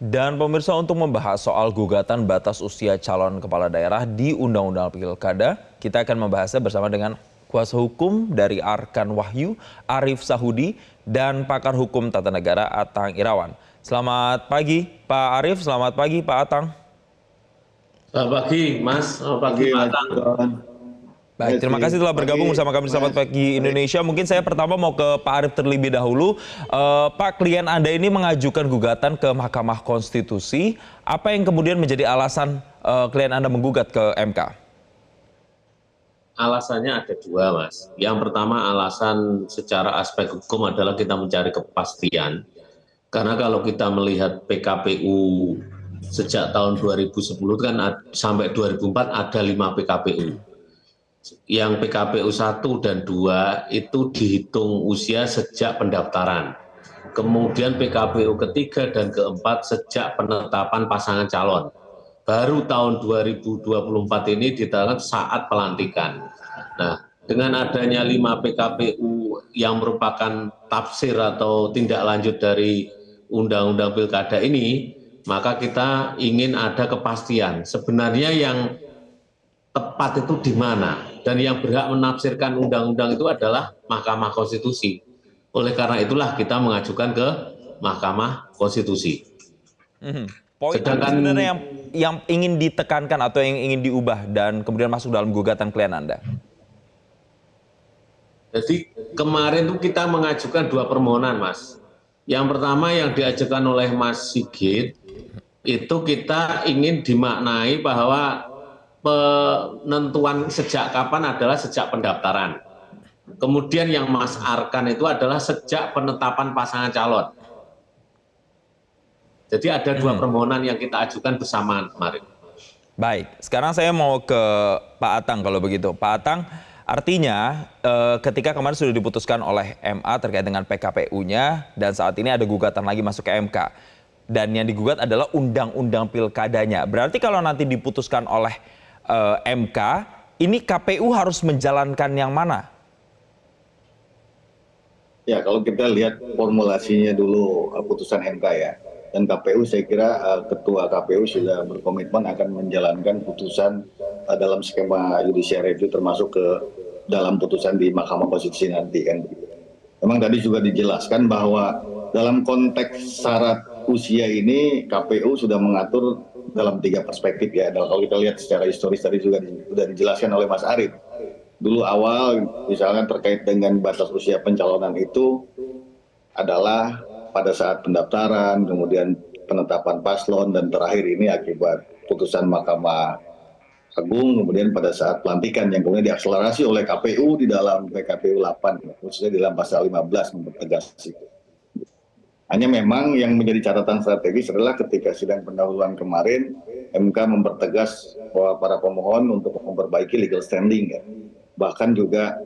Dan pemirsa, untuk membahas soal gugatan batas usia calon kepala daerah di Undang-Undang Pilkada, kita akan membahasnya bersama dengan kuasa hukum dari Arkan Wahyu, Arif Sahudi, dan pakar hukum tata negara Atang Irawan. Selamat pagi Pak Arif, selamat pagi Pak Atang. Selamat pagi Mas, selamat pagi Pak Atang. Baik, terima kasih telah bergabung bersama kami di Selamat Pagi Indonesia. Mungkin saya pertama mau ke Pak Arif terlebih dahulu. Pak, klien Anda ini mengajukan gugatan ke Mahkamah Konstitusi. Apa yang kemudian menjadi alasan klien Anda menggugat ke MK? Alasannya ada dua Mas. Yang pertama alasan secara aspek hukum adalah kita mencari kepastian. Karena kalau kita melihat PKPU sejak tahun 2010 kan sampai 2004 ada 5 PKPU. Yang PKPU 1 dan 2 itu dihitung usia sejak pendaftaran. Kemudian PKPU ketiga dan keempat sejak penetapan pasangan calon. Baru tahun 2024 ini ditetapkan saat pelantikan. Nah, dengan adanya 5 PKPU yang merupakan tafsir atau tindak lanjut dari Undang-Undang Pilkada ini, maka kita ingin ada kepastian. Sebenarnya yang tepat itu di mana? Dan yang berhak menafsirkan undang-undang itu adalah Mahkamah Konstitusi. Oleh karena itulah kita mengajukan ke Mahkamah Konstitusi. Poin apa sebenarnya yang ingin ditekankan atau yang ingin diubah dan kemudian masuk dalam gugatan klien Anda? Jadi kemarin itu kita mengajukan 2 permohonan, Mas. Yang pertama yang diajukan oleh Mas Sigit, itu kita ingin dimaknai bahwa penentuan sejak kapan adalah sejak pendaftaran. Kemudian yang Mas Arkan itu adalah sejak penetapan pasangan calon. Jadi ada 2 permohonan yang kita ajukan bersamaan kemarin. Baik, sekarang saya mau ke Pak Atang kalau begitu. Pak Atang, artinya ketika kemarin sudah diputuskan oleh MA terkait dengan PKPU-nya dan saat ini ada gugatan lagi masuk ke MK. Dan yang digugat adalah undang-undang pilkadanya. Berarti kalau nanti diputuskan oleh MK, ini KPU harus menjalankan yang mana? Ya, kalau kita lihat formulasinya dulu putusan MK ya. Dan KPU saya kira Ketua KPU sudah berkomitmen akan menjalankan putusan dalam skema judicial review termasuk ke dalam putusan di Mahkamah Konstitusi nanti kan. Memang tadi juga dijelaskan bahwa dalam konteks syarat usia ini KPU sudah mengatur dalam 3 perspektif ya. Dan kalau kita lihat secara historis tadi juga sudah dijelaskan oleh Mas Arif. Dulu awal misalnya terkait dengan batas usia pencalonan itu adalah pada saat pendaftaran, kemudian penetapan paslon, dan terakhir ini akibat putusan Mahkamah Agung, kemudian pada saat pelantikan yang kemudian diakselerasi oleh KPU di dalam PKPU 8, khususnya di dalam pasal 15 mempertegas itu. Hanya memang yang menjadi catatan strategis adalah ketika sidang pendahuluan kemarin, MK mempertegas bahwa para pemohon untuk memperbaiki legal standing ya. Bahkan juga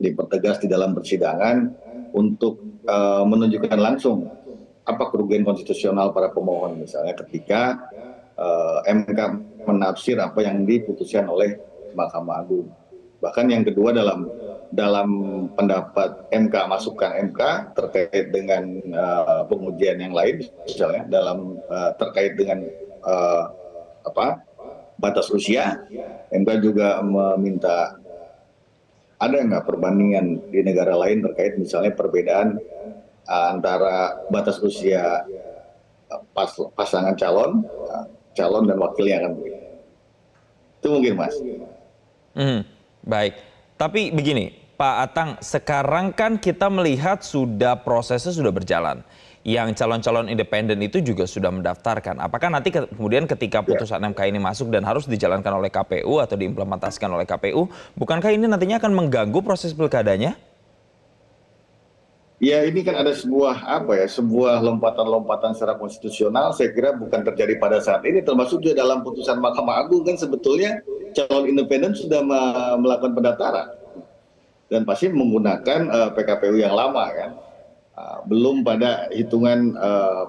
dipertegas di dalam persidangan untuk menunjukkan langsung apa kerugian konstitusional para pemohon misalnya ketika MK menafsir apa yang diputuskan oleh Mahkamah Agung. Bahkan yang kedua dalam pendapat MK, masukan MK terkait dengan pengujian yang lain misalnya dalam terkait dengan batas usia, MK juga meminta ada nggak perbandingan di negara lain terkait misalnya perbedaan antara batas usia pasangan calon dan wakil yang akan beri. Itu mungkin Mas. Baik, tapi begini Pak Atang, sekarang kan kita melihat prosesnya sudah berjalan. Yang calon-calon independen itu juga sudah mendaftarkan. Apakah nanti kemudian ketika putusan MK ini masuk dan harus dijalankan oleh KPU atau diimplementasikan oleh KPU, bukankah ini nantinya akan mengganggu proses pilkadanya? Ya, ini kan ada sebuah lompatan-lompatan secara konstitusional, saya kira bukan terjadi pada saat ini, termasuk juga dalam putusan Mahkamah Agung kan sebetulnya calon independen sudah melakukan pendaftaran dan pasti menggunakan PKPU yang lama kan. Belum pada hitungan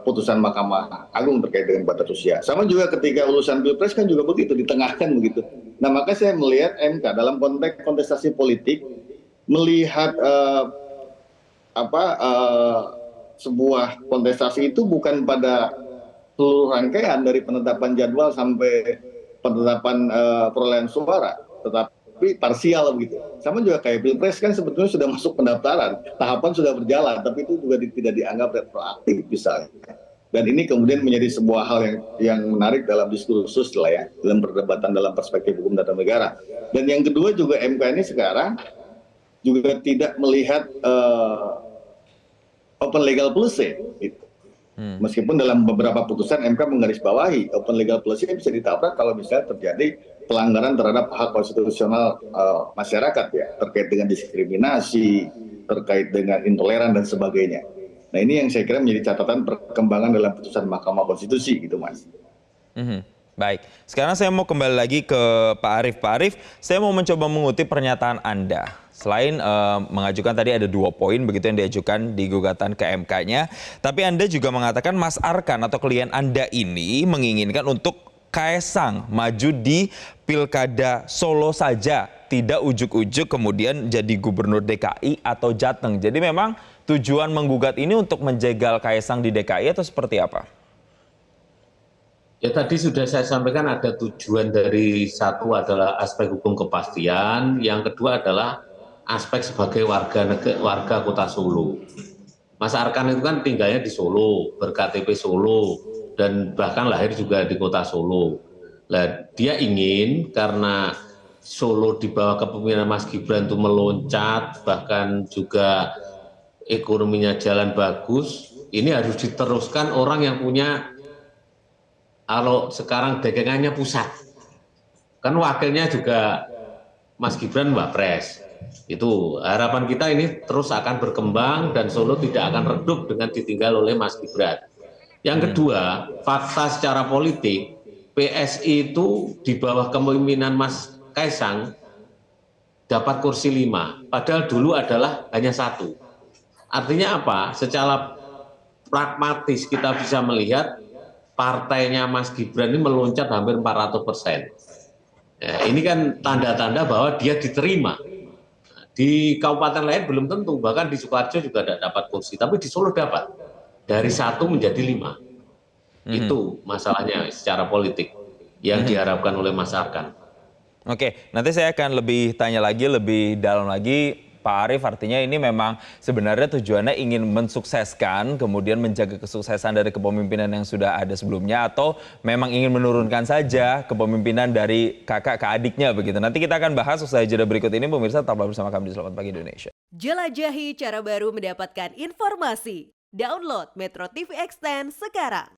putusan Mahkamah Agung terkait dengan batas usia. Sama juga ketika urusan Pilpres kan juga begitu, ditengahkan begitu. Nah, maka saya melihat MK dalam konteks kontestasi politik melihat sebuah kontestasi itu bukan pada seluruh rangkaian dari penetapan jadwal sampai penetapan perolehan suara, tetapi parsial begitu. Sama juga kayak Pilpres kan sebetulnya sudah masuk pendaftaran, tahapan sudah berjalan, tapi itu juga tidak dianggap retroaktif misalnya. Dan ini kemudian menjadi sebuah hal yang menarik dalam diskursus lah ya, dalam perdebatan dalam perspektif hukum tata negara. Dan yang kedua juga MK ini sekarang juga tidak melihat open legal policy. Gitu. Meskipun dalam beberapa putusan MK menggarisbawahi open legal policy bisa ditabrak kalau misalnya terjadi pelanggaran terhadap hak konstitusional masyarakat ya, terkait dengan diskriminasi, terkait dengan intoleran dan sebagainya. Nah ini yang saya kira menjadi catatan perkembangan dalam putusan Mahkamah Konstitusi gitu Mas. Baik, sekarang saya mau kembali lagi ke Pak Arief. Pak Arief, saya mau mencoba mengutip pernyataan Anda. Selain mengajukan tadi ada 2 poin begitu yang diajukan di gugatan ke MK-nya, tapi Anda juga mengatakan Mas Arkan atau klien Anda ini menginginkan untuk Kaesang maju di Pilkada Solo saja, tidak ujuk-ujuk kemudian jadi gubernur DKI atau Jateng. Jadi memang tujuan menggugat ini untuk menjegal Kaesang di DKI atau seperti apa? Ya tadi sudah saya sampaikan ada tujuan dari satu adalah aspek hukum kepastian, yang kedua adalah aspek sebagai warga kota Solo. Mas Arkan itu kan tinggalnya di Solo, berKTP Solo, dan bahkan lahir juga di kota Solo. Nah, dia ingin karena Solo di bawah kepemimpinan Mas Gibran itu meloncat, bahkan juga ekonominya jalan bagus, ini harus diteruskan orang yang punya, kalau sekarang dagangannya pusat. Kan wakilnya juga Mas Gibran Wapres. Itu harapan kita ini terus akan berkembang dan Solo tidak akan redup dengan ditinggal oleh Mas Gibran. Yang kedua, fakta secara politik, PSI itu di bawah kepemimpinan Mas Kaesang dapat kursi 5, padahal dulu adalah hanya 1. Artinya apa? Secara pragmatis kita bisa melihat partainya Mas Gibran ini meloncat hampir 400%. Ya, ini kan tanda-tanda bahwa dia diterima. Di kabupaten lain belum tentu, bahkan di Sukoharjo juga tidak dapat kursi, tapi di Solo dapat. Dari 1 menjadi 5. Itu masalahnya secara politik yang diharapkan oleh Mas Arkan. Oke, nanti saya akan lebih tanya lagi, lebih dalam lagi. Pak Arief, artinya ini memang sebenarnya tujuannya ingin mensukseskan, kemudian menjaga kesuksesan dari kepemimpinan yang sudah ada sebelumnya, atau memang ingin menurunkan saja kepemimpinan dari kakak ke adiknya begitu. Nanti kita akan bahas usai jeda berikut ini, pemirsa tetaplah bersama kami di Selamat Pagi Indonesia. Jelajahi cara baru mendapatkan informasi. Download Metro TV Extend sekarang.